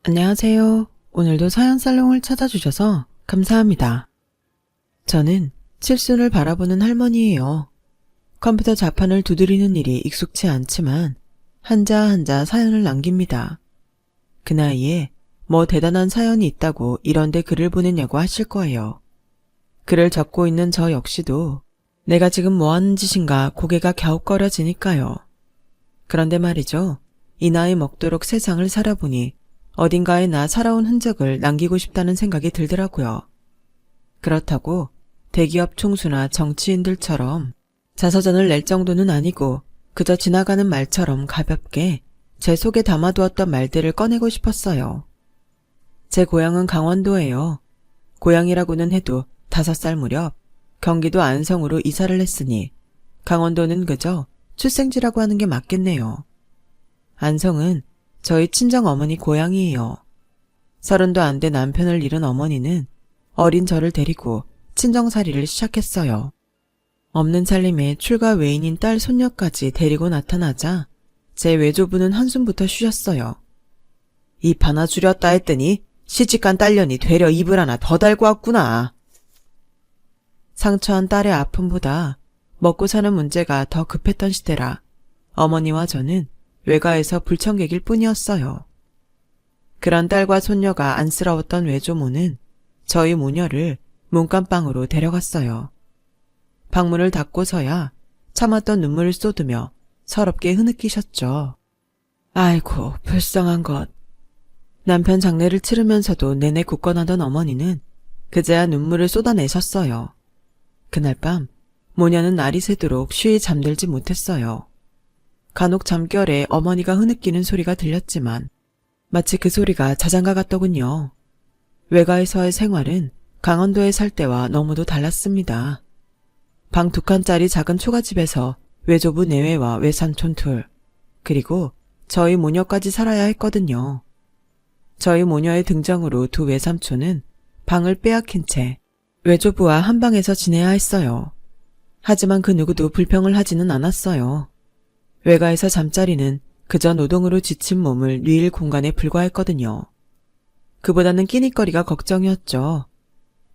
안녕하세요. 오늘도 사연 살롱을 찾아주셔서 감사합니다. 저는 칠순을 바라보는 할머니예요. 컴퓨터 자판을 두드리는 일이 익숙치 않지만 한자 한자 사연을 남깁니다. 그 나이에 뭐 대단한 사연이 있다고 이런데 글을 보냈냐고 하실 거예요. 글을 적고 있는 저 역시도 내가 지금 뭐 하는 짓인가 고개가 갸웃거려지니까요. 그런데 말이죠. 이 나이 먹도록 세상을 살아보니 어딘가에 나 살아온 흔적을 남기고 싶다는 생각이 들더라고요. 그렇다고 대기업 총수나 정치인들처럼 자서전을 낼 정도는 아니고 그저 지나가는 말처럼 가볍게 제 속에 담아두었던 말들을 꺼내고 싶었어요. 제 고향은 강원도예요. 고향이라고는 해도 5살 무렵 경기도 안성으로 이사를 했으니 강원도는 그저 출생지라고 하는 게 맞겠네요. 안성은 저희 친정어머니 고향이에요. 30도 안 된 남편을 잃은 어머니는 어린 저를 데리고 친정살이를 시작했어요. 없는 살림에 출가 외인인 딸 손녀까지 데리고 나타나자 제 외조부는 한숨부터 쉬셨어요. 입 하나 줄였다 했더니 시집간 딸년이 되려 입을 하나 더 달고 왔구나. 상처한 딸의 아픔보다 먹고 사는 문제가 더 급했던 시대라 어머니와 저는 외가에서 불청객일 뿐이었어요. 그런 딸과 손녀가 안쓰러웠던 외조모는 저희 모녀를 문간방으로 데려갔어요. 방문을 닫고서야 참았던 눈물을 쏟으며 서럽게 흐느끼셨죠. 아이고 불쌍한 것. 남편 장례를 치르면서도 내내 굳건하던 어머니는 그제야 눈물을 쏟아내셨어요. 그날 밤 모녀는 날이 새도록 쉬이 잠들지 못했어요. 간혹 잠결에 어머니가 흐느끼는 소리가 들렸지만 마치 그 소리가 자장가 같더군요. 외가에서의 생활은 강원도에 살 때와 너무도 달랐습니다. 방 2칸짜리 작은 초가집에서 외조부 내외와 외삼촌 둘, 그리고 저희 모녀까지 살아야 했거든요. 저희 모녀의 등장으로 두 외삼촌은 방을 빼앗긴 채 외조부와 한 방에서 지내야 했어요. 하지만 그 누구도 불평을 하지는 않았어요. 외가에서 잠자리는 그저 노동으로 지친 몸을 누일 공간에 불과했거든요. 그보다는 끼니거리가 걱정이었죠.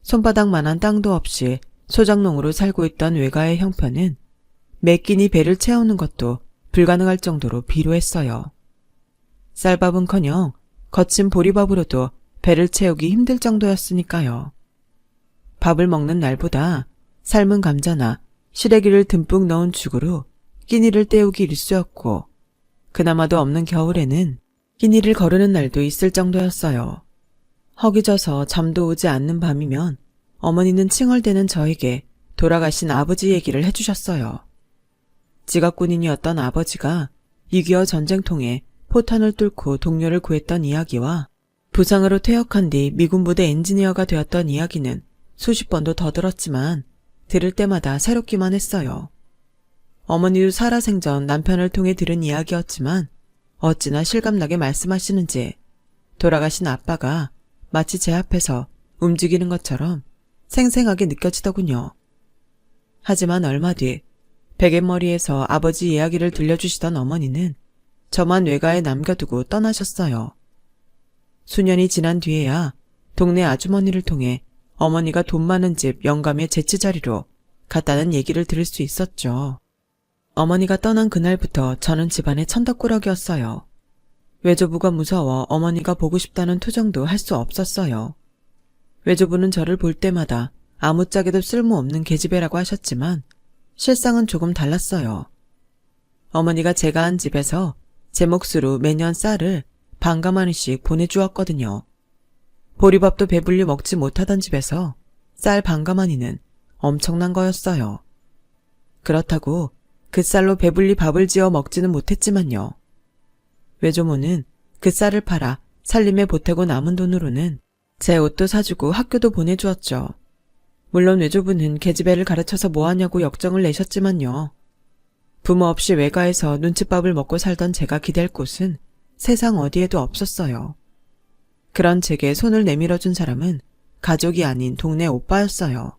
손바닥만한 땅도 없이 소작농으로 살고 있던 외가의 형편은 매 끼니 배를 채우는 것도 불가능할 정도로 비루했어요. 쌀밥은커녕 거친 보리밥으로도 배를 채우기 힘들 정도였으니까요. 밥을 먹는 날보다 삶은 감자나 시래기를 듬뿍 넣은 죽으로 끼니를 때우기 일쑤였고 그나마도 없는 겨울에는 끼니를 거르는 날도 있을 정도였어요. 허기져서 잠도 오지 않는 밤이면 어머니는 칭얼대는 저에게 돌아가신 아버지 얘기를 해주셨어요. 직업군인이었던 아버지가 6.25 전쟁통에 포탄을 뚫고 동료를 구했던 이야기와 부상으로 퇴역한 뒤 미군 부대 엔지니어가 되었던 이야기는 수십 번도 더 들었지만 들을 때마다 새롭기만 했어요. 어머니도 살아생전 남편을 통해 들은 이야기였지만 어찌나 실감나게 말씀하시는지 돌아가신 아빠가 마치 제 앞에서 움직이는 것처럼 생생하게 느껴지더군요. 하지만 얼마 뒤 베갯머리에서 아버지 이야기를 들려주시던 어머니는 저만 외가에 남겨두고 떠나셨어요. 수년이 지난 뒤에야 동네 아주머니를 통해 어머니가 돈 많은 집 영감의 제치자리로 갔다는 얘기를 들을 수 있었죠. 어머니가 떠난 그날부터 저는 집안의 천덕꾸러기였어요. 외조부가 무서워 어머니가 보고 싶다는 투정도 할 수 없었어요. 외조부는 저를 볼 때마다 아무짝에도 쓸모없는 계집애라고 하셨지만 실상은 조금 달랐어요. 어머니가 제가 한 집에서 제 몫으로 매년 쌀을 반가마니씩 보내주었거든요. 보리밥도 배불리 먹지 못하던 집에서 쌀 반가마니는 엄청난 거였어요. 그렇다고 그 쌀로 배불리 밥을 지어 먹지는 못했지만요. 외조모는 그 쌀을 팔아 살림에 보태고 남은 돈으로는 제 옷도 사주고 학교도 보내주었죠. 물론 외조부는 계집애를 가르쳐서 뭐하냐고 역정을 내셨지만요. 부모 없이 외가에서 눈칫밥을 먹고 살던 제가 기댈 곳은 세상 어디에도 없었어요. 그런 제게 손을 내밀어준 사람은 가족이 아닌 동네 오빠였어요.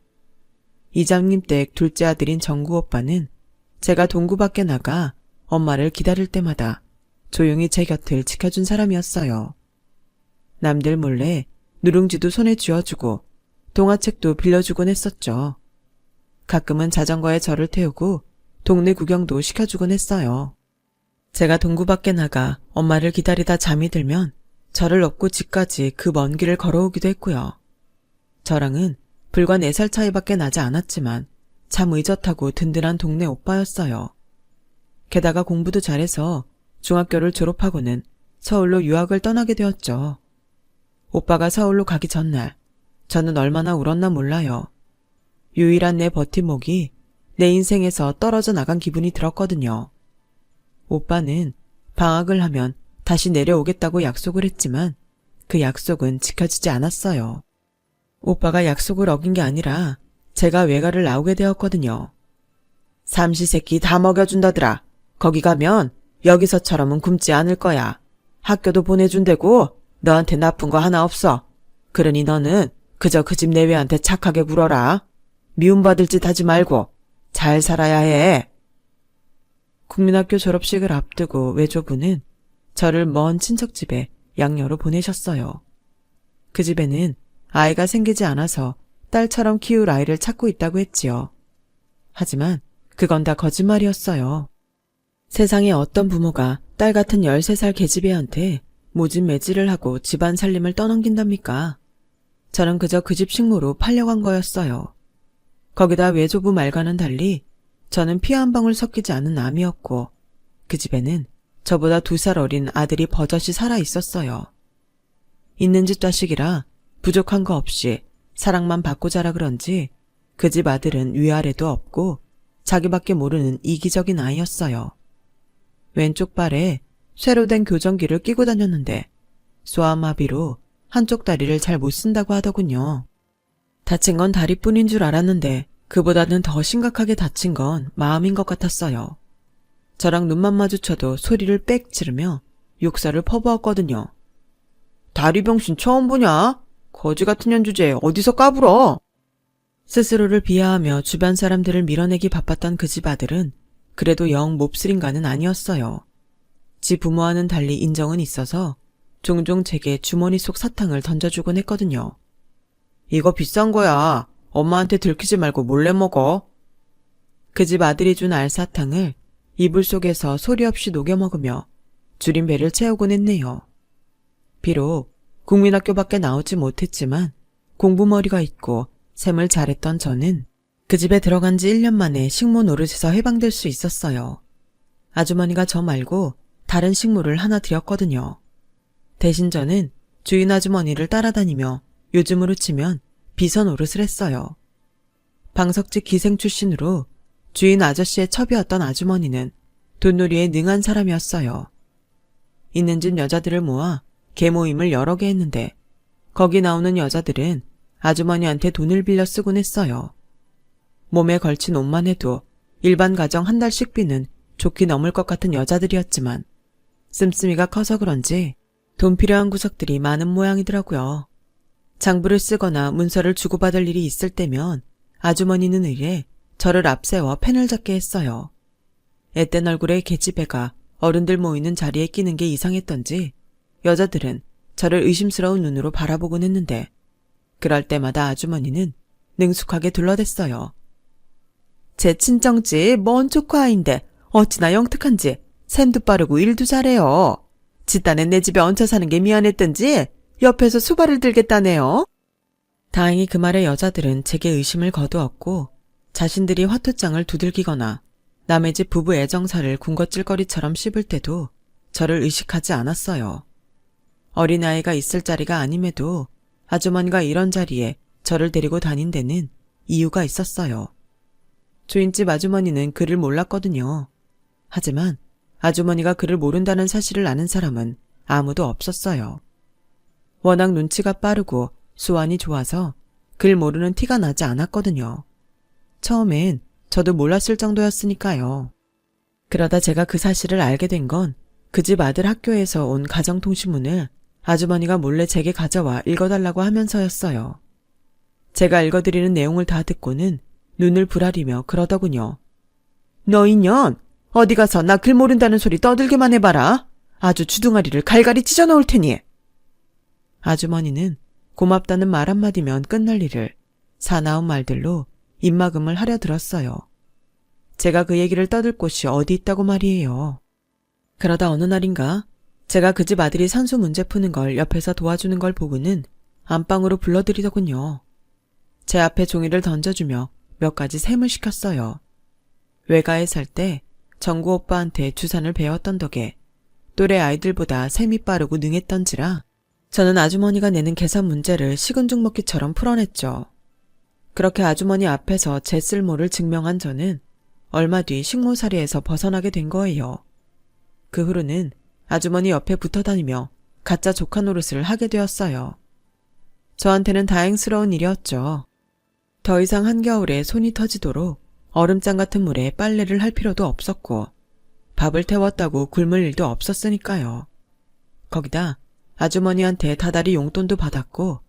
이장님 댁 둘째 아들인 정구 오빠는 제가 동구 밖에 나가 엄마를 기다릴 때마다 조용히 제 곁을 지켜준 사람이었어요. 남들 몰래 누룽지도 손에 쥐어주고 동화책도 빌려주곤 했었죠. 가끔은 자전거에 저를 태우고 동네 구경도 시켜주곤 했어요. 제가 동구 밖에 나가 엄마를 기다리다 잠이 들면 저를 업고 집까지 그 먼 길을 걸어오기도 했고요. 저랑은 불과 4살 차이밖에 나지 않았지만 참 의젓하고 든든한 동네 오빠였어요. 게다가 공부도 잘해서 중학교를 졸업하고는 서울로 유학을 떠나게 되었죠. 오빠가 서울로 가기 전날 저는 얼마나 울었나 몰라요. 유일한 내 버팀목이 내 인생에서 떨어져 나간 기분이 들었거든요. 오빠는 방학을 하면 다시 내려오겠다고 약속을 했지만 그 약속은 지켜지지 않았어요. 오빠가 약속을 어긴 게 아니라 제가 외가를 나오게 되었거든요. 삼시세끼 다 먹여준다더라. 거기 가면 여기서처럼은 굶지 않을 거야. 학교도 보내준대고 너한테 나쁜 거 하나 없어. 그러니 너는 그저 그 집 내외한테 착하게 굴어라. 미움받을 짓 하지 말고 잘 살아야 해. 국민학교 졸업식을 앞두고 외조부는 저를 먼 친척집에 양녀로 보내셨어요. 그 집에는 아이가 생기지 않아서 딸처럼 키울 아이를 찾고 있다고 했지요. 하지만 그건 다 거짓말이었어요. 세상에 어떤 부모가 딸 같은 13살 계집애한테 모진 매질을 하고 집안 살림을 떠넘긴답니까? 저는 그저 그 집 식모로 팔려간 거였어요. 거기다 외조부 말과는 달리 저는 피 한 방울 섞이지 않은 암이었고 그 집에는 저보다 2살 어린 아들이 버젓이 살아 있었어요. 있는 집 자식이라 부족한 거 없이 사랑만 받고 자라 그런지 그 집 아들은 위아래도 없고 자기밖에 모르는 이기적인 아이였어요. 왼쪽 발에 쇠로 된 교정기를 끼고 다녔는데 소아마비로 한쪽 다리를 잘 못 쓴다고 하더군요. 다친 건 다리뿐인 줄 알았는데 그보다는 더 심각하게 다친 건 마음인 것 같았어요. 저랑 눈만 마주쳐도 소리를 빽 지르며 욕설을 퍼부었거든요. 다리병신 처음 보냐? 거지 같은 년주제에 어디서 까불어? 스스로를 비하하며 주변 사람들을 밀어내기 바빴던 그 집 아들은 그래도 영 몹쓸인간은 아니었어요. 지 부모와는 달리 인정은 있어서 종종 제게 주머니 속 사탕을 던져주곤 했거든요. 이거 비싼 거야. 엄마한테 들키지 말고 몰래 먹어. 그 집 아들이 준 알사탕을 이불 속에서 소리 없이 녹여 먹으며 줄인 배를 채우곤 했네요. 비록 국민학교밖에 나오지 못했지만 공부머리가 있고 셈을 잘했던 저는 그 집에 들어간 지 1년 만에 식모 노릇에서 해방될 수 있었어요. 아주머니가 저 말고 다른 식모를 하나 들였거든요. 대신 저는 주인 아주머니를 따라다니며 요즘으로 치면 비서 노릇을 했어요. 방석직 기생 출신으로 주인 아저씨의 첩이었던 아주머니는 돈놀이에 능한 사람이었어요. 있는 집 여자들을 모아 계모임을 여러 개 했는데 거기 나오는 여자들은 아주머니한테 돈을 빌려 쓰곤 했어요. 몸에 걸친 옷만 해도 일반 가정 한 달 식비는 좋게 넘을 것 같은 여자들이었지만 씀씀이가 커서 그런지 돈 필요한 구석들이 많은 모양이더라고요. 장부를 쓰거나 문서를 주고받을 일이 있을 때면 아주머니는 의례 저를 앞세워 펜을 잡게 했어요. 앳된 얼굴에 계집애가 어른들 모이는 자리에 끼는 게 이상했던지 여자들은 저를 의심스러운 눈으로 바라보곤 했는데 그럴 때마다 아주머니는 능숙하게 둘러댔어요. 제 친정집 먼 조카아인데 어찌나 영특한지 셈도 빠르고 일도 잘해요. 지딴엔 내 집에 얹혀 사는 게 미안했던지 옆에서 수발을 들겠다네요. 다행히 그 말에 여자들은 제게 의심을 거두었고 자신들이 화투장을 두들기거나 남의 집 부부 애정사를 군것질거리처럼 씹을 때도 저를 의식하지 않았어요. 어린아이가 있을 자리가 아님에도 아주머니가 이런 자리에 저를 데리고 다닌 데는 이유가 있었어요. 주인집 아주머니는 그를 몰랐거든요. 하지만 아주머니가 그를 모른다는 사실을 아는 사람은 아무도 없었어요. 워낙 눈치가 빠르고 수완이 좋아서 글 모르는 티가 나지 않았거든요. 처음엔 저도 몰랐을 정도였으니까요. 그러다 제가 그 사실을 알게 된 건 그 집 아들 학교에서 온 가정통신문을 아주머니가 몰래 제게 가져와 읽어달라고 하면서였어요. 제가 읽어드리는 내용을 다 듣고는 눈을 부라리며 그러더군요. 너 인연 어디 가서 나 글 모른다는 소리 떠들기만 해봐라. 아주 주둥아리를 갈갈이 찢어 넣을 테니. 아주머니는 고맙다는 말 한마디면 끝날 일을 사나운 말들로 입막음을 하려 들었어요. 제가 그 얘기를 떠들 곳이 어디 있다고 말이에요. 그러다 어느 날인가 제가 그 집 아들이 산수 문제 푸는 걸 옆에서 도와주는 걸 보고는 안방으로 불러들이더군요. 제 앞에 종이를 던져주며 몇 가지 셈을 시켰어요. 외가에 살 때 정구 오빠한테 주산을 배웠던 덕에 또래 아이들보다 셈이 빠르고 능했던지라 저는 아주머니가 내는 계산 문제를 식은 죽 먹기처럼 풀어냈죠. 그렇게 아주머니 앞에서 제 쓸모를 증명한 저는 얼마 뒤 식모살이에서 벗어나게 된 거예요. 그 후로는 아주머니 옆에 붙어 다니며 가짜 조카 노릇을 하게 되었어요. 저한테는 다행스러운 일이었죠. 더 이상 한겨울에 손이 터지도록 얼음장 같은 물에 빨래를 할 필요도 없었고 밥을 태웠다고 굶을 일도 없었으니까요. 거기다 아주머니한테 다달이 용돈도 받았고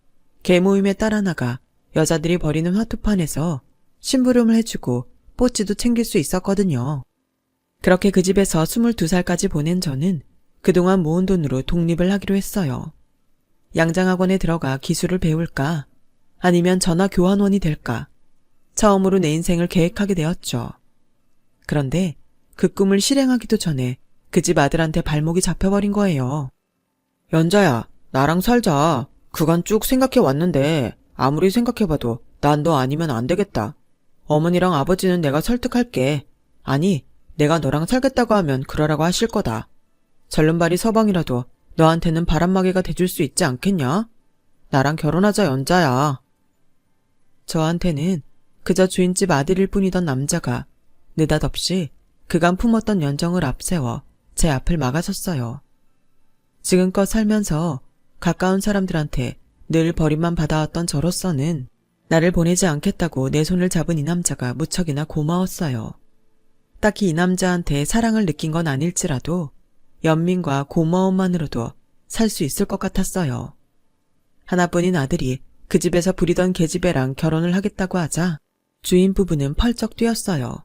개모임에 따라 나가 여자들이 버리는 화투판에서 심부름을 해주고 뽀찌도 챙길 수 있었거든요. 그렇게 그 집에서 22살까지 보낸 저는 그동안 모은 돈으로 독립을 하기로 했어요. 양장학원에 들어가 기술을 배울까 아니면 전화교환원이 될까 처음으로 내 인생을 계획하게 되었죠. 그런데 그 꿈을 실행하기도 전에 그 집 아들한테 발목이 잡혀버린 거예요. 연자야, 나랑 살자. 그간 쭉 생각해 왔는데 아무리 생각해봐도 난 너 아니면 안 되겠다. 어머니랑 아버지는 내가 설득할게. 아니, 내가 너랑 살겠다고 하면 그러라고 하실 거다. 절름발이 서방이라도 너한테는 바람막이가 돼줄 수 있지 않겠냐? 나랑 결혼하자, 연자야. 저한테는 그저 주인집 아들일 뿐이던 남자가 느닷없이 그간 품었던 연정을 앞세워 제 앞을 막아섰어요. 지금껏 살면서 가까운 사람들한테 늘 버림만 받아왔던 저로서는 나를 보내지 않겠다고 내 손을 잡은 이 남자가 무척이나 고마웠어요. 딱히 이 남자한테 사랑을 느낀 건 아닐지라도 연민과 고마움만으로도 살 수 있을 것 같았어요. 하나뿐인 아들이 그 집에서 부리던 계집애랑 결혼을 하겠다고 하자 주인 부부는 펄쩍 뛰었어요.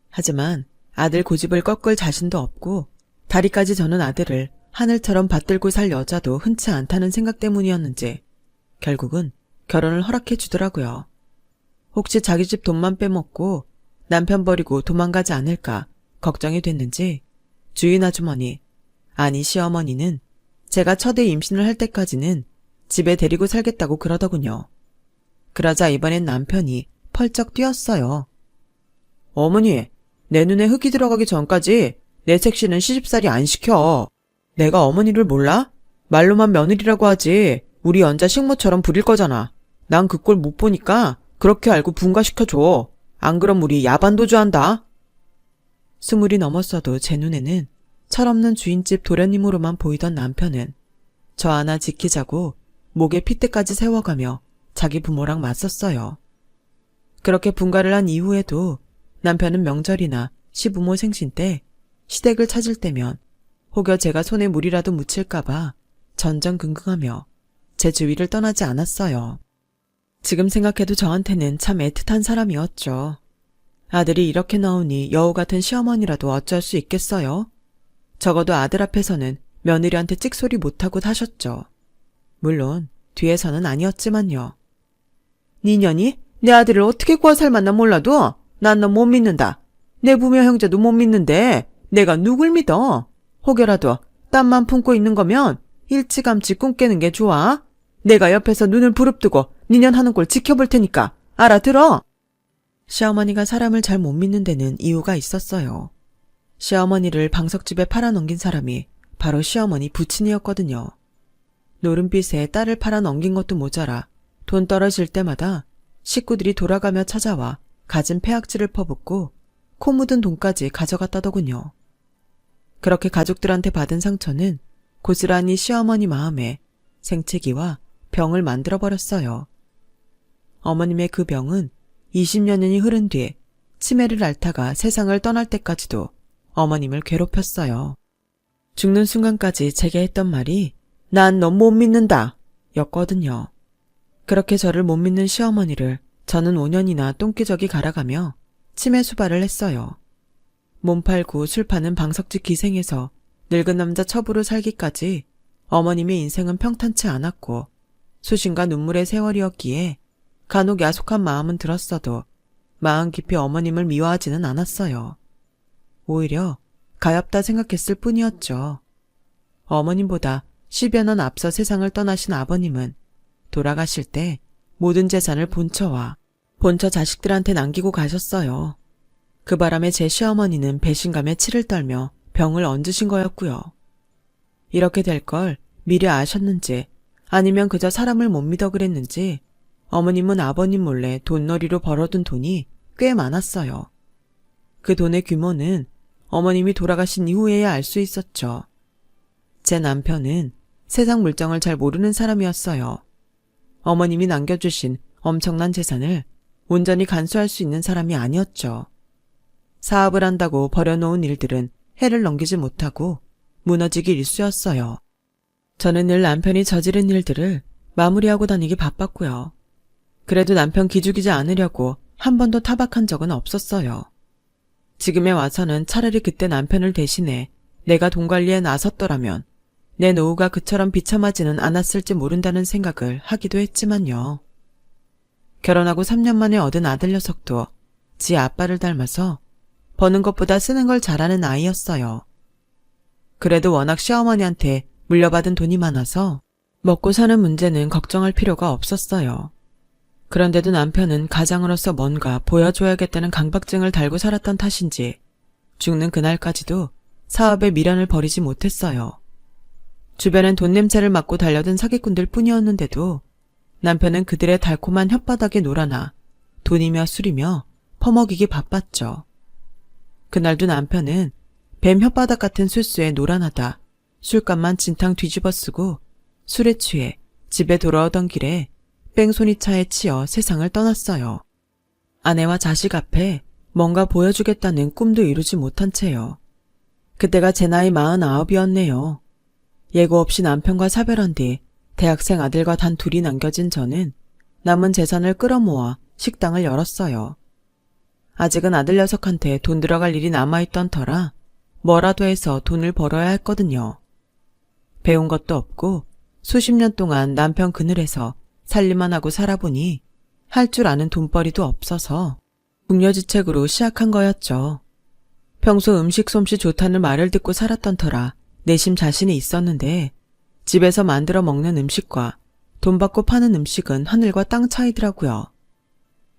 하지만 아들 고집을 꺾을 자신도 없고 다리까지 저는 아들을 하늘처럼 받들고 살 여자도 흔치 않다는 생각 때문이었는지 결국은 결혼을 허락해 주더라고요. 혹시 자기 집 돈만 빼먹고 남편 버리고 도망가지 않을까 걱정이 됐는지 주인 아주머니, 아니 시어머니는 제가 첫애 임신을 할 때까지는 집에 데리고 살겠다고 그러더군요. 그러자 이번엔 남편이 펄쩍 뛰었어요. 어머니, 내 눈에 흙이 들어가기 전까지 내 색시는 시집살이 안 시켜. 내가 어머니를 몰라? 말로만 며느리라고 하지 우리 연자 식모처럼 부릴 거잖아. 난 그 꼴 못 보니까 그렇게 알고 분가시켜줘. 안 그럼 우리 야반도주한다. 20이 넘었어도 제 눈에는 철없는 주인집 도련님으로만 보이던 남편은 저 하나 지키자고 목에 핏대까지 세워가며 자기 부모랑 맞섰어요. 그렇게 분가를 한 이후에도 남편은 명절이나 시부모 생신 때 시댁을 찾을 때면 혹여 제가 손에 물이라도 묻힐까봐 전전긍긍하며 제 주위를 떠나지 않았어요. 지금 생각해도 저한테는 참 애틋한 사람이었죠. 아들이 이렇게 나오니 여우 같은 시어머니라도 어쩔 수 있겠어요? 적어도 아들 앞에서는 며느리한테 찍소리 못하고 사셨죠. 물론 뒤에서는 아니었지만요. 니년이 내 아들을 어떻게 구워 살만나 몰라도 난 너 못 믿는다. 내 부모 형제도 못 믿는데 내가 누굴 믿어? 혹여라도 땀만 품고 있는 거면 일찌감치 꿈 깨는 게 좋아. 내가 옆에서 눈을 부릅뜨고 니년 하는 꼴 지켜볼 테니까 알아들어? 시어머니가 사람을 잘 못 믿는 데는 이유가 있었어요. 시어머니를 방석집에 팔아넘긴 사람이 바로 시어머니 부친이었거든요. 노름빛에 딸을 팔아넘긴 것도 모자라 돈 떨어질 때마다 식구들이 돌아가며 찾아와 갖은 폐악질을 퍼붓고 코 묻은 돈까지 가져갔다더군요. 그렇게 가족들한테 받은 상처는 고스란히 시어머니 마음에 생채기와 병을 만들어버렸어요. 어머님의 그 병은 20여 년이 흐른 뒤에 치매를 앓다가 세상을 떠날 때까지도 어머님을 괴롭혔어요. 죽는 순간까지 제게 했던 말이 난 너 못 믿는다 였거든요. 그렇게 저를 못 믿는 시어머니를 저는 5년이나 똥기저귀 갈아가며 치매 수발을 했어요. 몸 팔고 술 파는 방석집 기생에서 늙은 남자 첩으로 살기까지 어머님의 인생은 평탄치 않았고 수신과 눈물의 세월이었기에 간혹 야속한 마음은 들었어도 마음 깊이 어머님을 미워하지는 않았어요. 오히려 가엾다 생각했을 뿐이었죠. 어머님보다 10여 년 앞서 세상을 떠나신 아버님은 돌아가실 때 모든 재산을 본처와 본처 자식들한테 남기고 가셨어요. 그 바람에 제 시어머니는 배신감에 치를 떨며 병을 얹으신 거였고요. 이렇게 될 걸 미리 아셨는지 아니면 그저 사람을 못 믿어 그랬는지 어머님은 아버님 몰래 돈놀이로 벌어둔 돈이 꽤 많았어요. 그 돈의 규모는 어머님이 돌아가신 이후에야 알 수 있었죠. 제 남편은 세상 물정을 잘 모르는 사람이었어요. 어머님이 남겨주신 엄청난 재산을 온전히 간수할 수 있는 사람이 아니었죠. 사업을 한다고 버려놓은 일들은 해를 넘기지 못하고 무너지기 일쑤였어요. 저는 늘 남편이 저지른 일들을 마무리하고 다니기 바빴고요. 그래도 남편 기죽이지 않으려고 한 번도 타박한 적은 없었어요. 지금에 와서는 차라리 그때 남편을 대신해 내가 돈 관리에 나섰더라면 내 노후가 그처럼 비참하지는 않았을지 모른다는 생각을 하기도 했지만요. 결혼하고 3년 만에 얻은 아들 녀석도 지 아빠를 닮아서 버는 것보다 쓰는 걸 잘하는 아이였어요. 그래도 워낙 시어머니한테 물려받은 돈이 많아서 먹고 사는 문제는 걱정할 필요가 없었어요. 그런데도 남편은 가장으로서 뭔가 보여줘야겠다는 강박증을 달고 살았던 탓인지 죽는 그날까지도 사업에 미련을 버리지 못했어요. 주변엔 돈 냄새를 맡고 달려든 사기꾼들 뿐이었는데도 남편은 그들의 달콤한 혓바닥에 놀아나 돈이며 술이며 퍼먹이기 바빴죠. 그날도 남편은 뱀 혓바닥 같은 술수에 노란하다 술값만 진탕 뒤집어 쓰고 술에 취해 집에 돌아오던 길에 뺑소니 차에 치여 세상을 떠났어요. 아내와 자식 앞에 뭔가 보여주겠다는 꿈도 이루지 못한 채요. 그때가 제 나이 49이었네요. 예고 없이 남편과 사별한 뒤 대학생 아들과 단 둘이 남겨진 저는 남은 재산을 끌어모아 식당을 열었어요. 아직은 아들 녀석한테 돈 들어갈 일이 남아있던 터라 뭐라도 해서 돈을 벌어야 했거든요. 배운 것도 없고 수십 년 동안 남편 그늘에서 살림만 하고 살아보니 할 줄 아는 돈벌이도 없어서 궁여지책으로 시작한 거였죠. 평소 음식 솜씨 좋다는 말을 듣고 살았던 터라 내심 자신이 있었는데 집에서 만들어 먹는 음식과 돈 받고 파는 음식은 하늘과 땅 차이더라고요.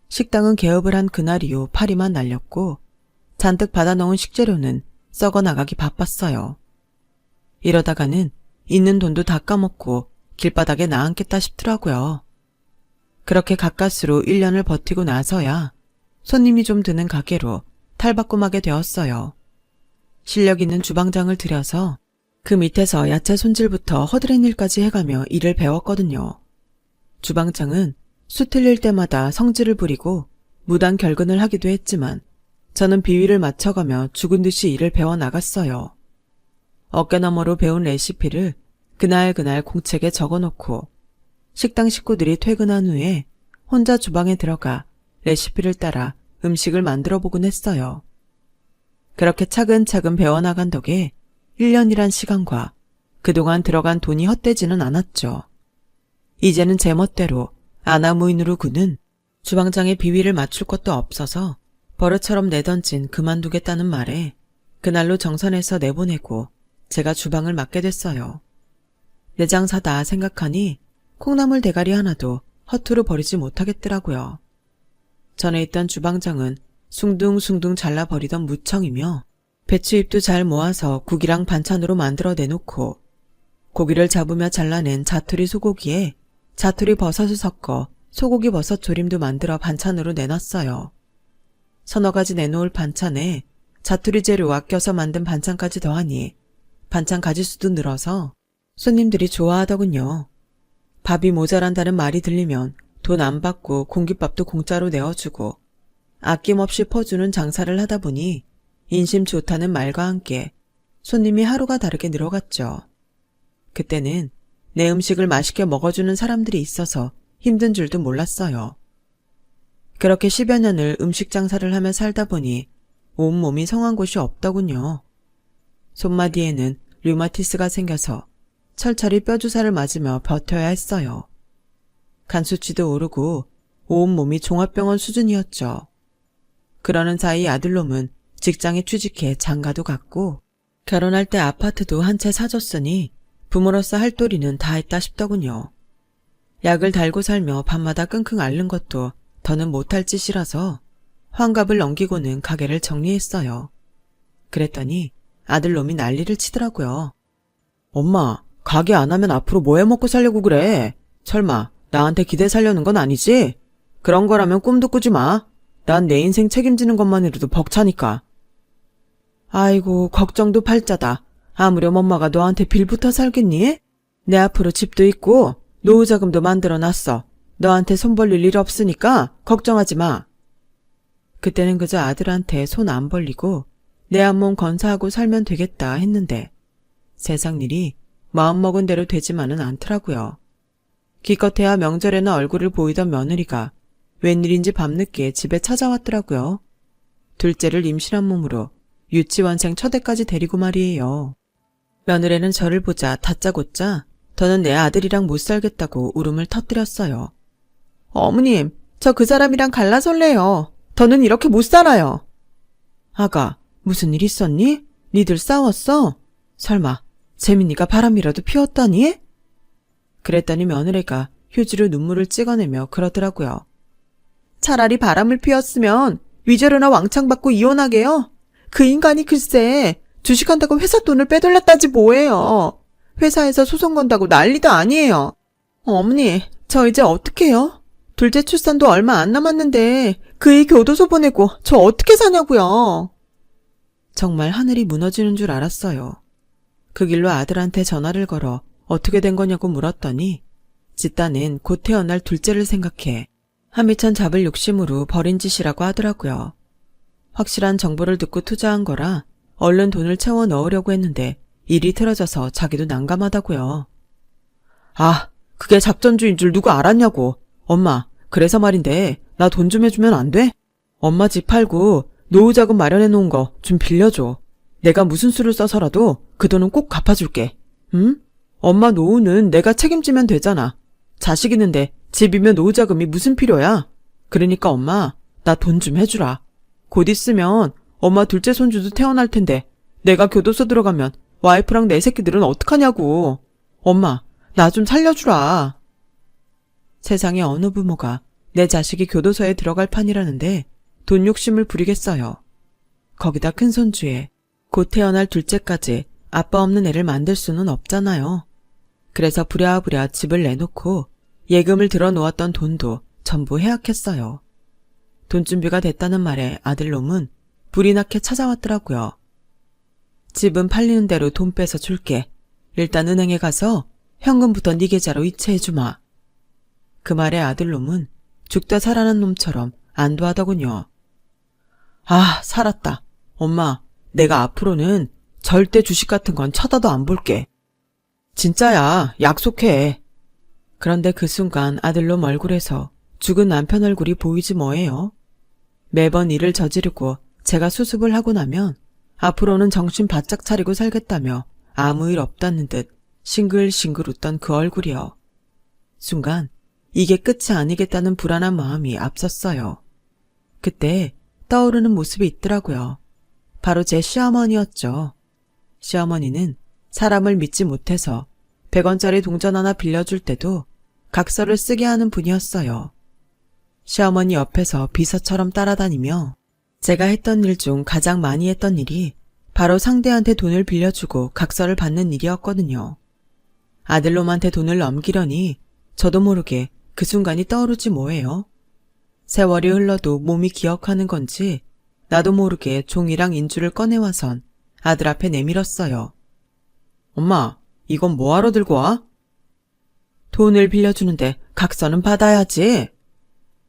식당은 개업을 한 그날 이후 파리만 날렸고 잔뜩 받아놓은 식재료는 썩어나가기 바빴어요. 이러다가는 있는 돈도 다 까먹고 길바닥에 나앉겠다 싶더라고요. 그렇게 가까스로 1년을 버티고 나서야 손님이 좀 드는 가게로 탈바꿈하게 되었어요. 실력 있는 주방장을 들여서 그 밑에서 야채 손질부터 허드렛 일까지 해가며 일을 배웠거든요. 주방장은 수 틀릴 때마다 성질을 부리고 무단 결근을 하기도 했지만 저는 비위를 맞춰가며 죽은 듯이 일을 배워나갔어요. 어깨너머로 배운 레시피를 그날 공책에 적어놓고 식당 식구들이 퇴근한 후에 혼자 주방에 들어가 레시피를 따라 음식을 만들어 보곤 했어요. 그렇게 차근차근 배워나간 덕에 1년이란 시간과 그동안 들어간 돈이 헛되지는 않았죠. 이제는 제멋대로 아나무인으로 구는 주방장의 비위를 맞출 것도 없어서 버릇처럼 내던진 그만두겠다는 말에 그날로 정선해서 내보내고 제가 주방을 맡게 됐어요. 내 장사다 생각하니 콩나물 대가리 하나도 허투루 버리지 못하겠더라고요. 전에 있던 주방장은 숭둥숭둥 잘라버리던 무청이며 배추잎도 잘 모아서 국이랑 반찬으로 만들어 내놓고 고기를 잡으며 잘라낸 자투리 소고기에 자투리 버섯을 섞어 소고기 버섯 조림도 만들어 반찬으로 내놨어요. 서너 가지 내놓을 반찬에 자투리 재료 아껴서 만든 반찬까지 더하니 반찬 가지수도 늘어서 손님들이 좋아하더군요. 밥이 모자란다는 말이 들리면 돈 안 받고 공깃밥도 공짜로 내어주고 아낌없이 퍼주는 장사를 하다 보니 인심 좋다는 말과 함께 손님이 하루가 다르게 늘어갔죠. 그때는 내 음식을 맛있게 먹어주는 사람들이 있어서 힘든 줄도 몰랐어요. 그렇게 10여 년을 음식 장사를 하며 살다 보니 온몸이 성한 곳이 없더군요. 손마디에는 류마티스가 생겨서 철철이 뼈주사를 맞으며 버텨야 했어요. 간 수치도 오르고 온몸이 종합병원 수준이었죠. 그러는 사이 아들놈은 직장에 취직해 장가도 갔고 결혼할 때 아파트도 한 채 사줬으니 부모로서 할 도리는 다 했다 싶더군요. 약을 달고 살며 밤마다 끙끙 앓는 것도 더는 못할 짓이라서 환갑을 넘기고는 가게를 정리했어요. 그랬더니 아들놈이 난리를 치더라고요. 엄마, 가게 안 하면 앞으로 뭐 해먹고 살려고 그래? 설마 나한테 기대 살려는 건 아니지? 그런 거라면 꿈도 꾸지 마. 난 내 인생 책임지는 것만으로도 벅차니까. 아이고, 걱정도 팔자다. 아무렴 엄마가 너한테 빌부터 살겠니? 내 앞으로 집도 있고 노후자금도 만들어놨어. 너한테 손 벌릴 일 없으니까 걱정하지 마. 그때는 그저 아들한테 손 안 벌리고 내 한 몸 건사하고 살면 되겠다 했는데 세상 일이 마음먹은 대로 되지만은 않더라고요. 기껏해야 명절에나 얼굴을 보이던 며느리가 웬일인지 밤늦게 집에 찾아왔더라고요. 둘째를 임신한 몸으로 유치원생 첫애까지 데리고 말이에요. 며느리는 저를 보자 다짜고짜 더는 내 아들이랑 못 살겠다고 울음을 터뜨렸어요. 어머님, 저 그 사람이랑 갈라설래요. 더는 이렇게 못 살아요. 아가, 무슨 일 있었니? 니들 싸웠어? 설마 재민이가 바람이라도 피웠다니? 그랬더니 며느리가 휴지로 눈물을 찍어내며 그러더라고요. 차라리 바람을 피웠으면 위자료나 왕창 받고 이혼하게요. 그 인간이 글쎄 주식한다고 회사 돈을 빼돌렸다지 뭐예요. 회사에서 소송 건다고 난리도 아니에요. 어머니, 저 이제 어떡해요? 둘째 출산도 얼마 안 남았는데 그 애 교도소 보내고 저 어떻게 사냐고요. 정말 하늘이 무너지는 줄 알았어요. 그 길로 아들한테 전화를 걸어 어떻게 된 거냐고 물었더니 짓단은 곧 태어날 둘째를 생각해 한미천 잡을 욕심으로 벌인 짓이라고 하더라고요. 확실한 정보를 듣고 투자한 거라 얼른 돈을 채워 넣으려고 했는데 일이 틀어져서 자기도 난감하다고요. 아, 그게 작전주의인 줄 누가 알았냐고. 엄마, 그래서 말인데 나 돈 좀 해주면 안 돼? 엄마 집 팔고 노후자금 마련해 놓은 거 좀 빌려줘. 내가 무슨 수를 써서라도 그 돈은 꼭 갚아줄게. 응? 엄마 노후는 내가 책임지면 되잖아. 자식 있는데 집이면 노후자금이 무슨 필요야? 그러니까 엄마, 나 돈 좀 해주라. 곧 있으면 엄마 둘째 손주도 태어날 텐데 내가 교도소 들어가면 와이프랑 내 새끼들은 어떡하냐고. 엄마, 나 좀 살려주라. 세상에 어느 부모가 내 자식이 교도소에 들어갈 판이라는데 돈 욕심을 부리겠어요. 거기다 큰 손주에 곧 태어날 둘째까지 아빠 없는 애를 만들 수는 없잖아요. 그래서 부랴부랴 집을 내놓고 예금을 들어 놓았던 돈도 전부 해약했어요. 돈 준비가 됐다는 말에 아들놈은 불이 나게 찾아왔더라고요. 집은 팔리는 대로 돈 빼서 줄게. 일단 은행에 가서 현금부터 네 계좌로 이체해주마. 그 말에 아들놈은 죽다 살아난 놈처럼 안도하더군요. 아, 살았다. 엄마, 내가 앞으로는 절대 주식 같은 건 쳐다도 안 볼게. 진짜야, 약속해. 그런데 그 순간 아들놈 얼굴에서 죽은 남편 얼굴이 보이지 뭐예요. 매번 일을 저지르고 제가 수습을 하고 나면 앞으로는 정신 바짝 차리고 살겠다며 아무 일 없다는 듯 싱글싱글 웃던 그 얼굴이요. 순간 이게 끝이 아니겠다는 불안한 마음이 앞섰어요. 그때 떠오르는 모습이 있더라고요. 바로 제 시어머니였죠. 시어머니는 사람을 믿지 못해서 100원짜리 동전 하나 빌려줄 때도 각서를 쓰게 하는 분이었어요. 시어머니 옆에서 비서처럼 따라다니며 제가 했던 일 중 가장 많이 했던 일이 바로 상대한테 돈을 빌려주고 각서를 받는 일이었거든요. 아들놈한테 돈을 넘기려니 저도 모르게 그 순간이 떠오르지 뭐예요. 세월이 흘러도 몸이 기억하는 건지 나도 모르게 종이랑 인주를 꺼내와선 아들 앞에 내밀었어요. 엄마, 이건 뭐하러 들고 와? 돈을 빌려주는데 각서는 받아야지.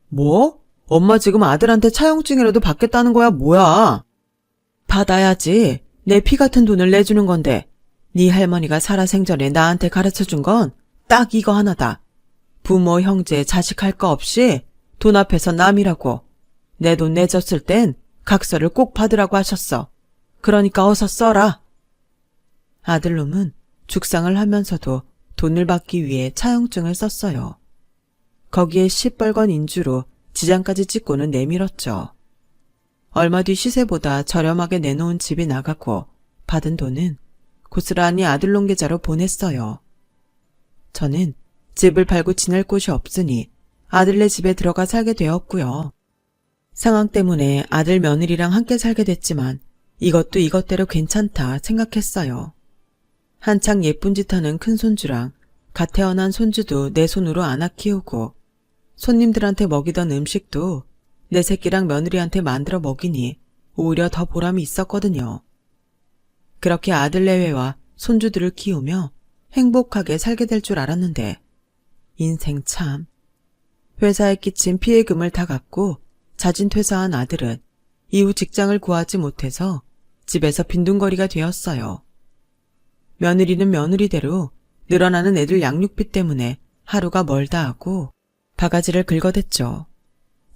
뭐? 엄마 지금 아들한테 차용증이라도 받겠다는 거야 뭐야? 받아야지. 내 피 같은 돈을 내주는 건데 네 할머니가 살아생전에 나한테 가르쳐준 건 딱 이거 하나다. 부모, 형제, 자식 할 거 없이 돈 앞에서 남이라고. 내 돈 내줬을 땐 각서를 꼭 받으라고 하셨어. 그러니까 어서 써라. 아들놈은 죽상을 하면서도 돈을 받기 위해 차용증을 썼어요. 거기에 시뻘건 인주로 지장까지 찍고는 내밀었죠. 얼마 뒤 시세보다 저렴하게 내놓은 집이 나가고 받은 돈은 고스란히 아들놈 계좌로 보냈어요. 저는 집을 팔고 지낼 곳이 없으니 아들네 집에 들어가 살게 되었고요. 상황 때문에 아들 며느리랑 함께 살게 됐지만 이것도 이것대로 괜찮다 생각했어요. 한창 예쁜 짓 하는 큰손주랑 갓 태어난 손주도 내 손으로 안아 키우고 손님들한테 먹이던 음식도 내 새끼랑 며느리한테 만들어 먹이니 오히려 더 보람이 있었거든요. 그렇게 아들 내외와 손주들을 키우며 행복하게 살게 될 줄 알았는데 인생 참. 회사에 끼친 피해금을 다 갚고 자진 퇴사한 아들은 이후 직장을 구하지 못해서 집에서 빈둥거리가 되었어요. 며느리는 며느리대로 늘어나는 애들 양육비 때문에 하루가 멀다 하고 바가지를 긁어댔죠.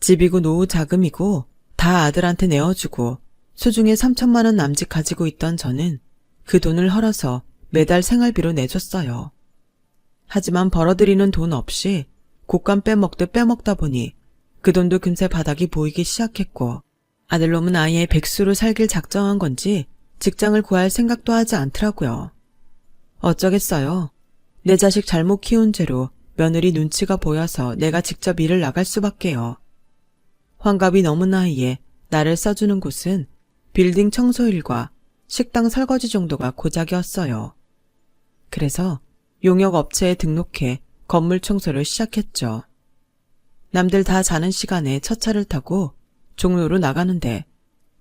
집이고 노후 자금이고 다 아들한테 내어주고 수중에 3천만 원 남짓 가지고 있던 저는 그 돈을 헐어서 매달 생활비로 내줬어요. 하지만 벌어들이는 돈 없이 곶감 빼먹듯 빼먹다 보니 그 돈도 금세 바닥이 보이기 시작했고 아들놈은 아예 백수로 살길 작정한 건지 직장을 구할 생각도 하지 않더라고요. 어쩌겠어요. 내 자식 잘못 키운 죄로 며느리 눈치가 보여서 내가 직접 일을 나갈 수밖에요. 환갑이 넘은 나이에 나를 써주는 곳은 빌딩 청소일과 식당 설거지 정도가 고작이었어요. 그래서 용역업체에 등록해 건물 청소를 시작했죠. 남들 다 자는 시간에 첫 차를 타고 종로로 나가는데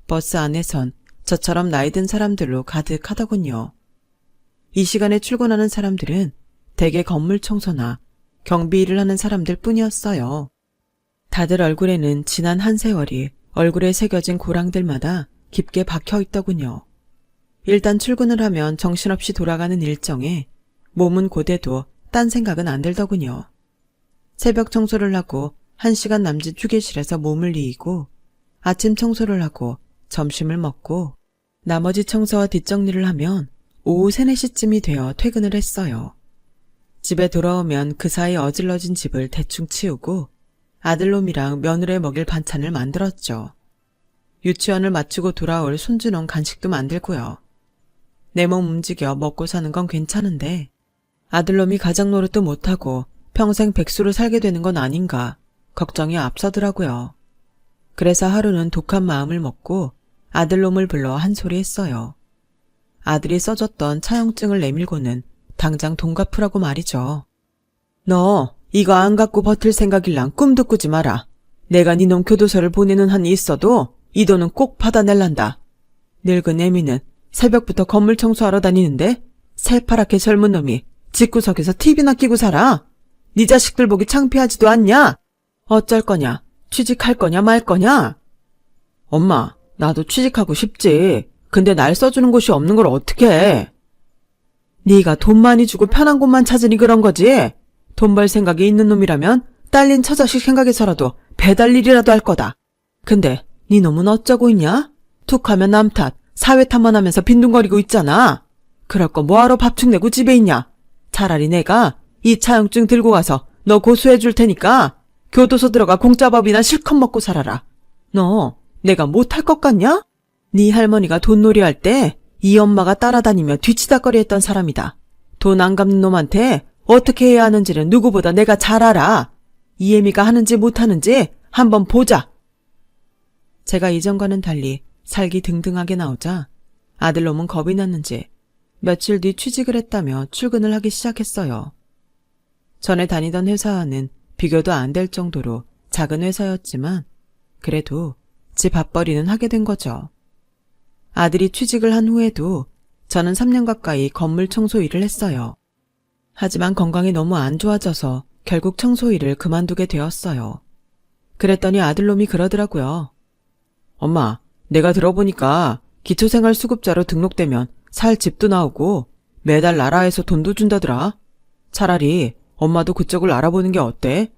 버스 안에선 저처럼 나이 든 사람들로 가득하더군요. 이 시간에 출근하는 사람들은 대개 건물 청소나 경비 일을 하는 사람들 뿐이었어요. 다들 얼굴에는 지난 한 세월이 얼굴에 새겨진 고랑들마다 깊게 박혀 있더군요. 일단 출근을 하면 정신없이 돌아가는 일정에 몸은 고대도 딴 생각은 안 들더군요. 새벽 청소를 하고 1시간 남짓 휴게실에서 몸을 이이고 아침 청소를 하고 점심을 먹고 나머지 청소와 뒷정리를 하면 오후 3, 4시쯤이 되어 퇴근을 했어요. 집에 돌아오면 그 사이 어질러진 집을 대충 치우고 아들놈이랑 며느리에 먹일 반찬을 만들었죠. 유치원을 마치고 돌아올 손주놈 간식도 만들고요. 내 몸 움직여 먹고 사는 건 괜찮은데 아들놈이 가장 노릇도 못하고 평생 백수로 살게 되는 건 아닌가 걱정이 앞서더라고요. 그래서 하루는 독한 마음을 먹고 아들놈을 불러 한 소리 했어요. 아들이 써줬던 차용증을 내밀고는 당장 돈 갚으라고 말이죠. 너 이거 안 갖고 버틸 생각일랑 꿈도 꾸지 마라. 내가 네 놈 교도소를 보내는 한이 있어도 이 돈은 꼭 받아낼란다. 늙은 애미는 새벽부터 건물 청소하러 다니는데 새파랗게 젊은 놈이 집구석에서 TV나 끼고 살아. 네 자식들 보기 창피하지도 않냐? 어쩔 거냐? 취직할 거냐 말 거냐? 엄마, 나도 취직하고 싶지. 근데 날 써주는 곳이 없는 걸 어떻게 해? 네가 돈 많이 주고 편한 곳만 찾으니 그런 거지. 돈 벌 생각이 있는 놈이라면 딸린 처자식 생각해서라도 배달 일이라도 할 거다. 근데 네 놈은 어쩌고 있냐? 툭하면 남 탓, 사회 탓만 하면서 빈둥거리고 있잖아. 그럴 거 뭐하러 밥축 내고 집에 있냐? 차라리 내가 이 차용증 들고 가서 너 고소해 줄 테니까 교도소 들어가 공짜 밥이나 실컷 먹고 살아라. 너 내가 못할 것 같냐? 네 할머니가 돈놀이 할 때 이 엄마가 따라다니며 뒤치다거리 했던 사람이다. 돈 안 갚는 놈한테 어떻게 해야 하는지는 누구보다 내가 잘 알아. 이애미가 하는지 못하는지 한번 보자. 제가 이전과는 달리 살기 등등하게 나오자 아들놈은 겁이 났는지 며칠 뒤 취직을 했다며 출근을 하기 시작했어요. 전에 다니던 회사와는 비교도 안 될 정도로 작은 회사였지만 그래도 집 밥벌이는 하게 된 거죠. 아들이 취직을 한 후에도 저는 3년 가까이 건물 청소 일을 했어요. 하지만 건강이 너무 안 좋아져서 결국 청소 일을 그만두게 되었어요. 그랬더니 아들놈이 그러더라고요. 엄마, 내가 들어보니까 기초생활수급자로 등록되면 살 집도 나오고 매달 나라에서 돈도 준다더라. 차라리 엄마도 그쪽을 알아보는 게 어때?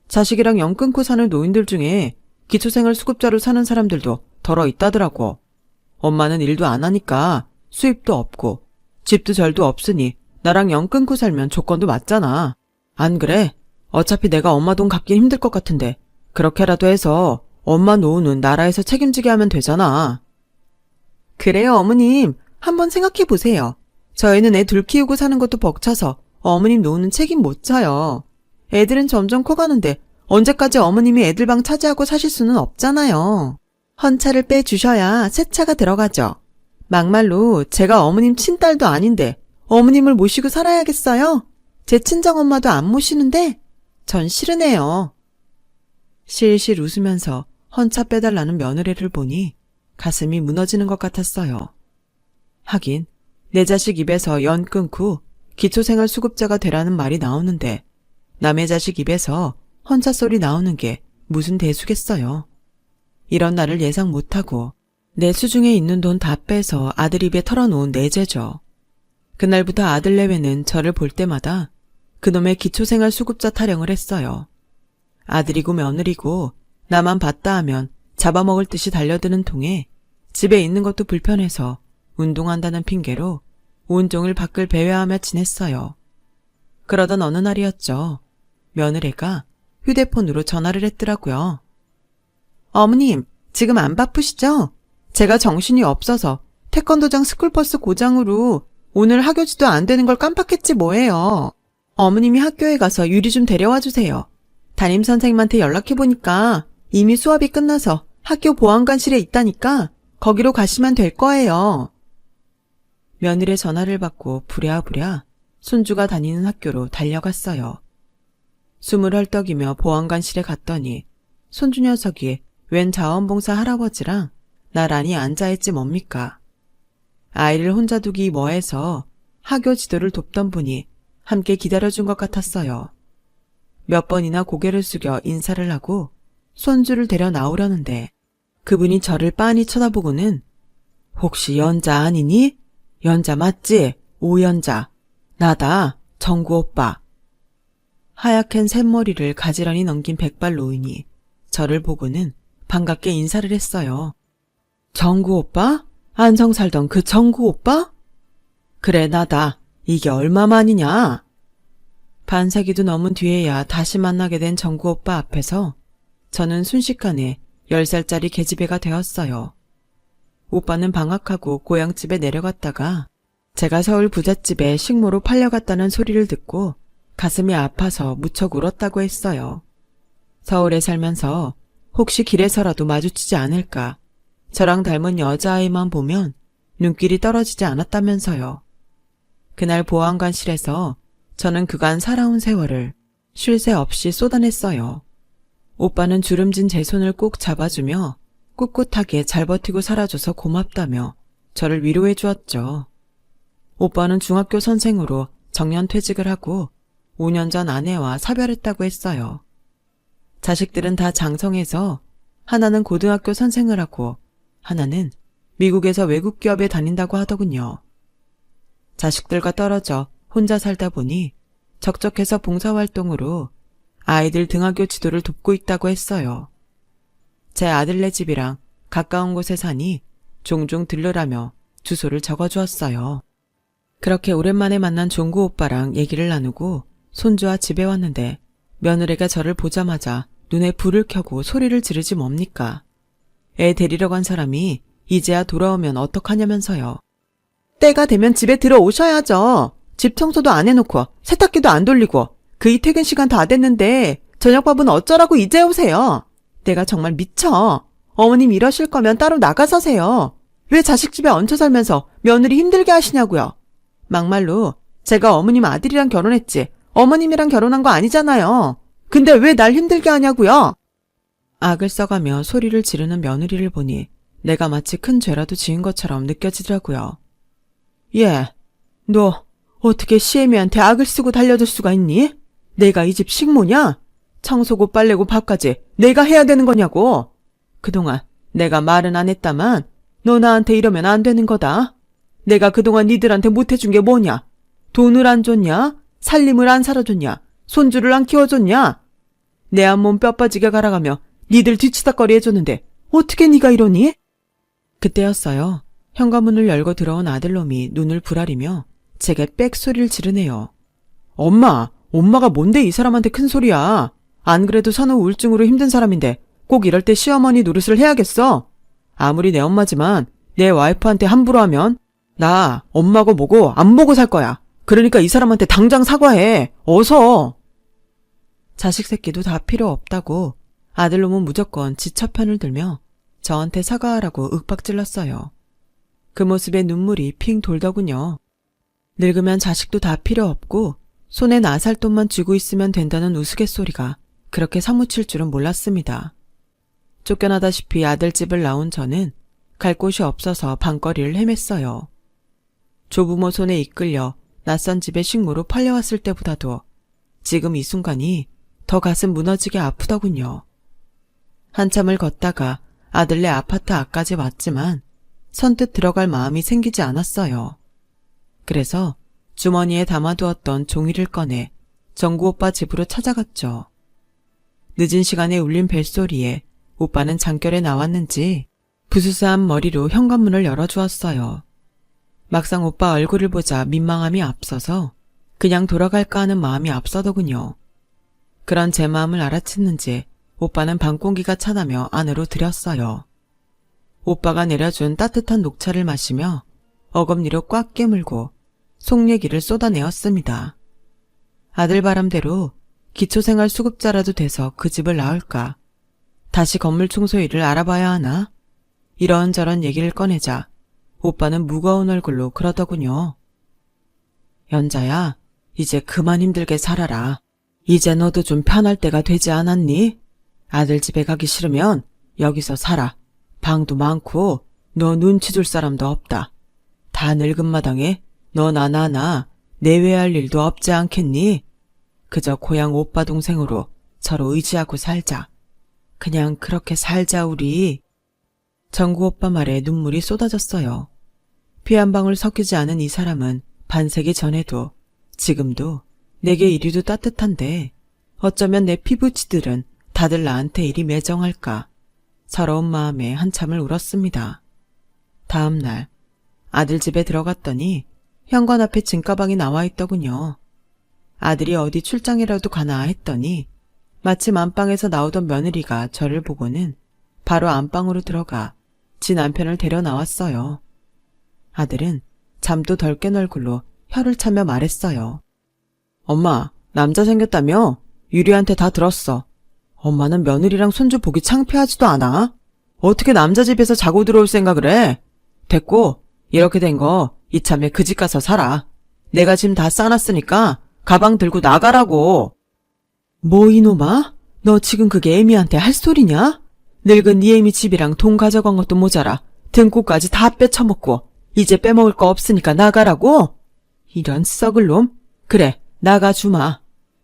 자식이랑 영 끊고 사는 노인들 중에 기초생활수급자로 사는 사람들도 덜어 있다더라고. 엄마는 일도 안 하니까 수입도 없고 집도 절도 없으니 나랑 연 끊고 살면 조건도 맞잖아. 안 그래? 어차피 내가 엄마 돈 갚긴 힘들 것 같은데 그렇게라도 해서 엄마 노후는 나라에서 책임지게 하면 되잖아. 그래요, 어머님. 한번 생각해 보세요. 저희는 애 둘 키우고 사는 것도 벅차서 어머님 노후는 책임 못 져요. 애들은 점점 커가는데 언제까지 어머님이 애들 방 차지하고 사실 수는 없잖아요. 헌차를 빼주셔야 새 차가 들어가죠. 막말로 제가 어머님 친딸도 아닌데 어머님을 모시고 살아야겠어요? 제 친정엄마도 안 모시는데 전 싫으네요. 실실 웃으면서 헌차 빼달라는 며느리를 보니 가슴이 무너지는 것 같았어요. 하긴 내 자식 입에서 연 끊고 기초생활수급자가 되라는 말이 나오는데 남의 자식 입에서 헌차 소리 나오는 게 무슨 대수겠어요. 이런 날을 예상 못하고 내 수중에 있는 돈 다 빼서 아들 입에 털어놓은 내 죄죠. 그날부터 아들 내외는 저를 볼 때마다 그놈의 기초생활수급자 타령을 했어요. 아들이고 며느리고 나만 봤다 하면 잡아먹을 듯이 달려드는 통에 집에 있는 것도 불편해서 운동한다는 핑계로 온종일 밖을 배회하며 지냈어요. 그러던 어느 날이었죠. 며느리가 휴대폰으로 전화를 했더라고요. 어머님, 지금 안 바쁘시죠? 제가 정신이 없어서 태권도장 스쿨버스 고장으로 오늘 하교지도 안 되는 걸 깜빡했지 뭐예요. 어머님이 학교에 가서 유리 좀 데려와 주세요. 담임선생님한테 연락해보니까 이미 수업이 끝나서 학교 보안관실에 있다니까 거기로 가시면 될 거예요. 며느리의 전화를 받고 부랴부랴 손주가 다니는 학교로 달려갔어요. 숨을 헐떡이며 보안관실에 갔더니 손주 녀석이 웬 자원봉사 할아버지랑 나란히 앉아있지 뭡니까. 아이를 혼자 두기 뭐해서 학교 지도를 돕던 분이 함께 기다려준 것 같았어요. 몇 번이나 고개를 숙여 인사를 하고 손주를 데려 나오려는데 그분이 저를 빤히 쳐다보고는 혹시 연자 아니니? 연자 맞지? 오연자. 나다. 정구 오빠. 하얗게 샘머리를 가지런히 넘긴 백발 노인이 저를 보고는 반갑게 인사를 했어요. 정구 오빠? 안성 살던 그 정구 오빠? 그래 나다. 이게 얼마만이냐? 반세기도 넘은 뒤에야 다시 만나게 된 정구 오빠 앞에서 저는 순식간에 10살짜리 계집애가 되었어요. 오빠는 방학하고 고향집에 내려갔다가 제가 서울 부잣집에 식모로 팔려갔다는 소리를 듣고 가슴이 아파서 무척 울었다고 했어요. 서울에 살면서 혹시 길에서라도 마주치지 않을까 저랑 닮은 여자아이만 보면 눈길이 떨어지지 않았다면서요. 그날 보안관실에서 저는 그간 살아온 세월을 쉴 새 없이 쏟아냈어요. 오빠는 주름진 제 손을 꼭 잡아주며 꿋꿋하게 잘 버티고 살아줘서 고맙다며 저를 위로해 주었죠. 오빠는 중학교 선생으로 정년퇴직을 하고 5년 전 아내와 사별했다고 했어요. 자식들은 다 장성해서 하나는 고등학교 선생을 하고 하나는 미국에서 외국 기업에 다닌다고 하더군요. 자식들과 떨어져 혼자 살다 보니 적적해서 봉사활동으로 아이들 등하교 지도를 돕고 있다고 했어요. 제 아들네 집이랑 가까운 곳에 사니 종종 들르라며 주소를 적어주었어요. 그렇게 오랜만에 만난 종구 오빠랑 얘기를 나누고 손주와 집에 왔는데 며느리가 저를 보자마자 눈에 불을 켜고 소리를 지르지 뭡니까. 애 데리러 간 사람이 이제야 돌아오면 어떡하냐면서요. 때가 되면 집에 들어오셔야죠. 집 청소도 안 해놓고 세탁기도 안 돌리고 그이 퇴근 시간 다 됐는데 저녁밥은 어쩌라고 이제 오세요. 내가 정말 미쳐. 어머님 이러실 거면 따로 나가 사세요. 왜 자식 집에 얹혀 살면서 며느리 힘들게 하시냐고요. 막말로 제가 어머님 아들이랑 결혼했지 어머님이랑 결혼한 거 아니잖아요. 근데 왜 날 힘들게 하냐고요. 악을 써가며 소리를 지르는 며느리를 보니 내가 마치 큰 죄라도 지은 것처럼 느껴지더라고요. 예, 너 어떻게 시애미한테 악을 쓰고 달려들 수가 있니? 내가 이 집 식모냐? 청소고 빨래고 밥까지 내가 해야 되는 거냐고. 그동안 내가 말은 안 했다만 너 나한테 이러면 안 되는 거다. 내가 그동안 니들한테 못해준 게 뭐냐? 돈을 안 줬냐? 살림을 안 살아줬냐? 손주를 안 키워줬냐? 내 한 몸 뼈 빠지게 갈아가며 니들 뒤치다꺼리 해줬는데 어떻게 니가 이러니? 그때였어요. 현관문을 열고 들어온 아들놈이 눈을 부라리며 제게 빽소리를 지르네요. 엄마가 뭔데 이 사람한테 큰 소리야. 안 그래도 선우 우울증으로 힘든 사람인데 꼭 이럴 때 시어머니 노릇을 해야겠어? 아무리 내 엄마지만 내 와이프한테 함부로 하면 나 엄마고 뭐고 안 보고 살 거야. 그러니까 이 사람한테 당장 사과해. 어서. 자식 새끼도 다 필요 없다고 아들놈은 무조건 지 처편을 들며 저한테 사과하라고 윽박질렀어요. 그 모습에 눈물이 핑 돌더군요. 늙으면 자식도 다 필요 없고 손에 나살돈만 쥐고 있으면 된다는 우스갯소리가 그렇게 사무칠 줄은 몰랐습니다. 쫓겨나다시피 아들집을 나온 저는 갈 곳이 없어서 방거리를 헤맸어요. 조부모 손에 이끌려 낯선 집에 식모로 팔려왔을 때보다도 지금 이 순간이 더 가슴 무너지게 아프더군요. 한참을 걷다가 아들네 아파트 앞까지 왔지만 선뜻 들어갈 마음이 생기지 않았어요. 그래서 주머니에 담아두었던 종이를 꺼내 정구 오빠 집으로 찾아갔죠. 늦은 시간에 울린 벨소리에 오빠는 잠결에 나왔는지 부스스한 머리로 현관문을 열어주었어요. 막상 오빠 얼굴을 보자 민망함이 앞서서 그냥 돌아갈까 하는 마음이 앞서더군요. 그런 제 마음을 알아챘는지 오빠는 방공기가 차나며 안으로 들였어요. 오빠가 내려준 따뜻한 녹차를 마시며 어금니로 꽉 깨물고 속 얘기를 쏟아내었습니다. 아들 바람대로 기초생활 수급자라도 돼서 그 집을 나올까? 다시 건물 청소 일을 알아봐야 하나? 이런저런 얘기를 꺼내자 오빠는 무거운 얼굴로 그러더군요. 연자야, 이제 그만 힘들게 살아라. 이제 너도 좀 편할 때가 되지 않았니? 아들 집에 가기 싫으면 여기서 살아. 방도 많고 너 눈치 줄 사람도 없다. 다 늙은 마당에 너나 나나 내외할 일도 없지 않겠니? 그저 고향 오빠 동생으로 서로 의지하고 살자. 그냥 그렇게 살자 우리. 정구 오빠 말에 눈물이 쏟아졌어요. 피 한 방울 섞이지 않은 이 사람은 반세기 전에도 지금도 내게 이리도 따뜻한데 어쩌면 내 피부치들은 다들 나한테 이리 매정할까. 서러운 마음에 한참을 울었습니다. 다음 날 아들 집에 들어갔더니 현관 앞에 짐가방이 나와 있더군요. 아들이 어디 출장이라도 가나 했더니 마침 안방에서 나오던 며느리가 저를 보고는 바로 안방으로 들어가 지 남편을 데려 나왔어요. 아들은 잠도 덜 깬 얼굴로 혀를 차며 말했어요. 엄마, 남자 생겼다며? 유리한테 다 들었어. 엄마는 며느리랑 손주 보기 창피하지도 않아? 어떻게 남자 집에서 자고 들어올 생각을 해? 됐고, 이렇게 된 거 이참에 그 집 가서 살아. 내가 짐 다 싸놨으니까 가방 들고 나가라고. 뭐 이놈아? 너 지금 그게 애미한테 할 소리냐? 늙은 네 애미 집이랑 돈 가져간 것도 모자라 등골까지 다 빼쳐먹고 이제 빼먹을 거 없으니까 나가라고? 이런 썩을 놈? 그래, 나가주마.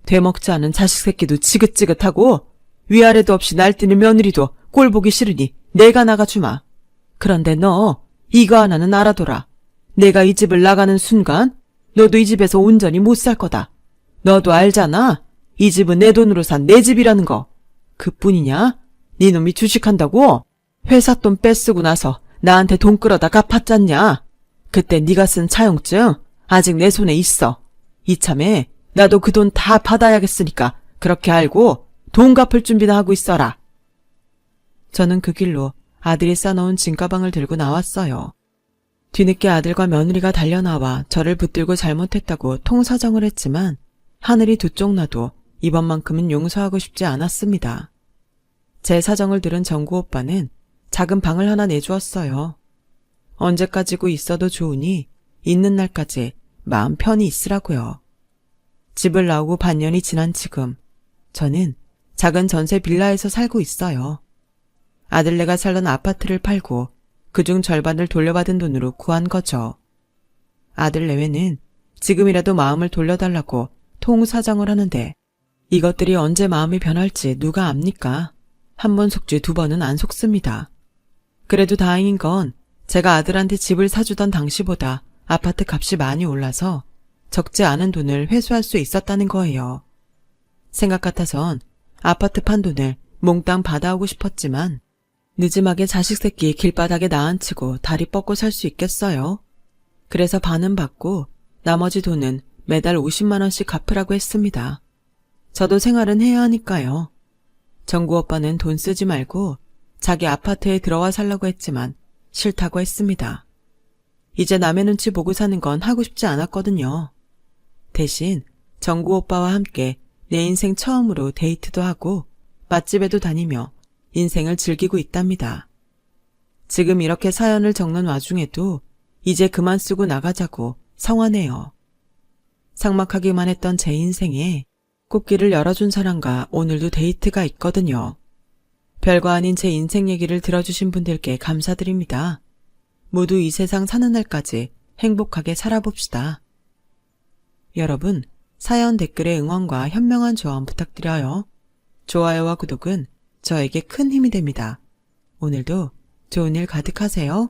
되먹지 않은 자식 새끼도 지긋지긋하고 위아래도 없이 날뛰는 며느리도 꼴 보기 싫으니 내가 나가주마. 그런데 너 이거 하나는 알아둬라. 내가 이 집을 나가는 순간 너도 이 집에서 온전히 못 살 거다. 너도 알잖아. 이 집은 내 돈으로 산 내 집이라는 거. 그뿐이냐? 네 놈이 주식한다고? 회사 돈 뺏쓰고 나서 나한테 돈 끌어다 갚았잖냐? 그때 네가 쓴 차용증 아직 내 손에 있어. 이참에 나도 그 돈 다 받아야겠으니까 그렇게 알고 돈 갚을 준비나 하고 있어라. 저는 그 길로 아들이 싸놓은 짐가방을 들고 나왔어요. 뒤늦게 아들과 며느리가 달려나와 저를 붙들고 잘못했다고 통사정을 했지만 하늘이 두 쪽 나도 이번만큼은 용서하고 싶지 않았습니다. 제 사정을 들은 정구 오빠는 작은 방을 하나 내주었어요. 언제까지고 있어도 좋으니 있는 날까지 마음 편히 있으라고요. 집을 나오고 반년이 지난 지금 저는 작은 전세 빌라에서 살고 있어요. 아들네가 살던 아파트를 팔고 그중 절반을 돌려받은 돈으로 구한 거죠. 아들 내외는 지금이라도 마음을 돌려달라고 통사정을 하는데 이것들이 언제 마음이 변할지 누가 압니까? 한 번 속지 두 번은 안 속습니다. 그래도 다행인 건 제가 아들한테 집을 사주던 당시보다 아파트 값이 많이 올라서 적지 않은 돈을 회수할 수 있었다는 거예요. 생각 같아선 아파트 판 돈을 몽땅 받아오고 싶었지만 늦음하게 자식 새끼 길바닥에 나앉히고 다리 뻗고 살 수 있겠어요? 그래서 반은 받고 나머지 돈은 매달 50만 원씩 갚으라고 했습니다. 저도 생활은 해야 하니까요. 정구 오빠는 돈 쓰지 말고 자기 아파트에 들어와 살라고 했지만 싫다고 했습니다. 이제 남의 눈치 보고 사는 건 하고 싶지 않았거든요. 대신 정구 오빠와 함께 내 인생 처음으로 데이트도 하고 맛집에도 다니며 인생을 즐기고 있답니다. 지금 이렇게 사연을 적는 와중에도 이제 그만 쓰고 나가자고 성화네요. 삭막하기만 했던 제 인생에 꽃길을 열어준 사람과 오늘도 데이트가 있거든요. 별거 아닌 제 인생 얘기를 들어주신 분들께 감사드립니다. 모두 이 세상 사는 날까지 행복하게 살아봅시다. 여러분, 사연 댓글에 응원과 현명한 조언 부탁드려요. 좋아요와 구독은 저에게 큰 힘이 됩니다. 오늘도 좋은 일 가득하세요.